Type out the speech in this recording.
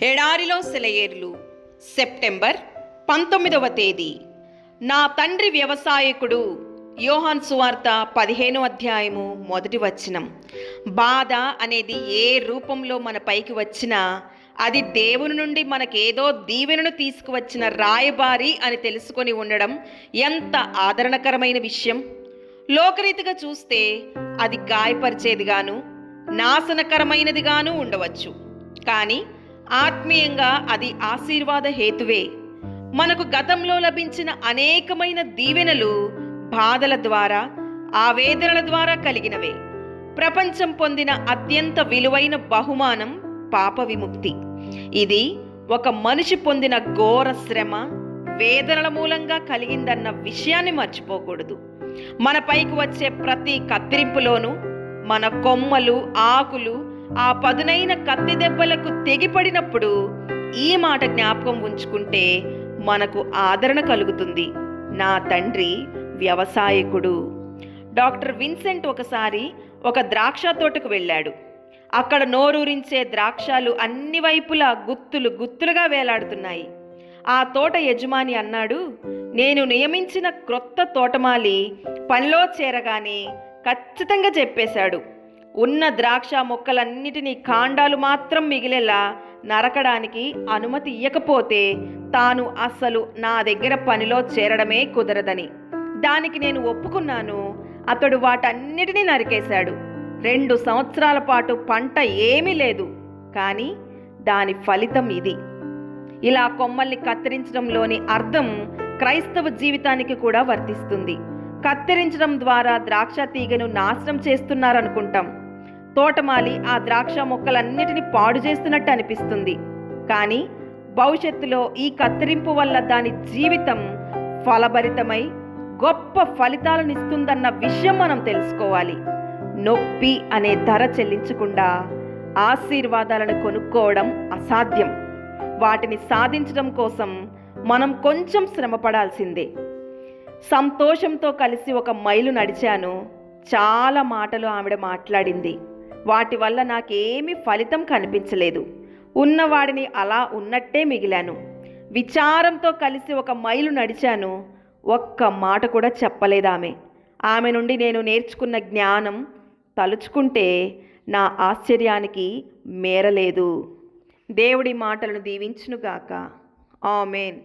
ఎడారిలో సెలయేర్లు సెప్టెంబర్ 19వ తేదీ. నా తండ్రి వ్యవసాయకుడు. యోహాను సువార్త 15వ అధ్యాయము 1వ వచనం. బాధ అనేది ఏ రూపంలో మన పైకి వచ్చినా అది దేవుని నుండి మనకేదో దీవెనను తీసుకువచ్చిన రాయబారి అని తెలుసుకొని ఉండడం ఎంత ఆదరణకరమైన విషయం. లోకరీతిగా చూస్తే అది గాయపరిచేదిగాను నాశనకరమైనదిగాను ఉండవచ్చు. కానీ ఆత్మీయంగా అది ఆశీర్వాద హేతువే. మనకు గతంలో లభించిన అనేకమైన దీవెనలు బాధల ద్వారా, ఆవేదనల ద్వారా కలిగినవే. ప్రపంచం పొందిన అత్యంత విలువైన బహుమానం పాప విముక్తి. ఇది ఒక మనిషి పొందిన ఘోర శ్రమ, వేదనల మూలంగా కలిగిందన్న విషయాన్ని మర్చిపోకూడదు. మన పైకి వచ్చే ప్రతి కత్తిరింపులోనూ మన కొమ్మలు, ఆకులు ఆ పదునైన కత్తి దెబ్బలకు తెగిపడినప్పుడు ఈ మాట జ్ఞాపకం ఉంచుకుంటే మనకు ఆదరణ కలుగుతుంది. నా తండ్రి వ్యవసాయకుడు. డాక్టర్ విన్సెంట్ ఒకసారి ఒక ద్రాక్ష తోటకు వెళ్ళాడు. అక్కడ నోరూరించే ద్రాక్షాలు అన్ని వైపులా గుత్తులు గుత్తులుగా వేలాడుతున్నాయి. ఆ తోట యజమాని అన్నాడు, నేను నియమించిన క్రొత్త తోటమాలి పనిలో చేరగానే ఖచ్చితంగా చెప్పేశాడు, ఉన్న ద్రాక్ష మొక్కలన్నిటినీ కాండాలు మాత్రం మిగిలేలా నరకడానికి అనుమతి ఇయ్యకపోతే తాను అసలు నా దగ్గర పనిలో చేరడమే కుదరదని. దానికి నేను ఒప్పుకున్నాను. అతడు వాటన్నిటినీ నరికేశాడు. 2 సంవత్సరాల పాటు పంట ఏమీ లేదు. కానీ దాని ఫలితం ఇది. ఇలా కొమ్మల్ని కత్తిరించడంలోని అర్థం క్రైస్తవ జీవితానికి కూడా వర్తిస్తుంది. కత్తిరించడం ద్వారా ద్రాక్ష తీగను నాశనం చేస్తున్నారనుకుంటాం. తోటమాలి ఆ ద్రాక్ష మొక్కలన్నిటినీ పాడు చేస్తున్నట్టు అనిపిస్తుంది. కానీ భవిష్యత్తులో ఈ కత్తిరింపు వల్ల దాని జీవితం ఫలభరితమై గొప్ప ఫలితాలనిస్తుందన్న విషయం మనం తెలుసుకోవాలి. నొప్పి అనే ధర చెల్లించకుండా ఆశీర్వాదాలను కొనుక్కోవడం అసాధ్యం. వాటిని సాధించడం కోసం మనం కొంచెం శ్రమపడాల్సిందే. సంతోషంతో కలిసి 1 మైలు నడిచాను. చాలా మాటలు ఆవిడ మాట్లాడింది. వాటి వల్ల నాకేమీ ఫలితం కనిపించలేదు. ఉన్నవాడిని అలా ఉన్నట్టే మిగిలాను. విచారంతో కలిసి 1 మైలు నడిచాను. ఒక్క మాట కూడా చెప్పలేదామె. ఆమె నుండి నేను నేర్చుకున్న జ్ఞానం తలుచుకుంటే నా ఆశ్చర్యానికి మేరలేదు. దేవుడి మాటలను దీవించునుగాక. ఆమేన్.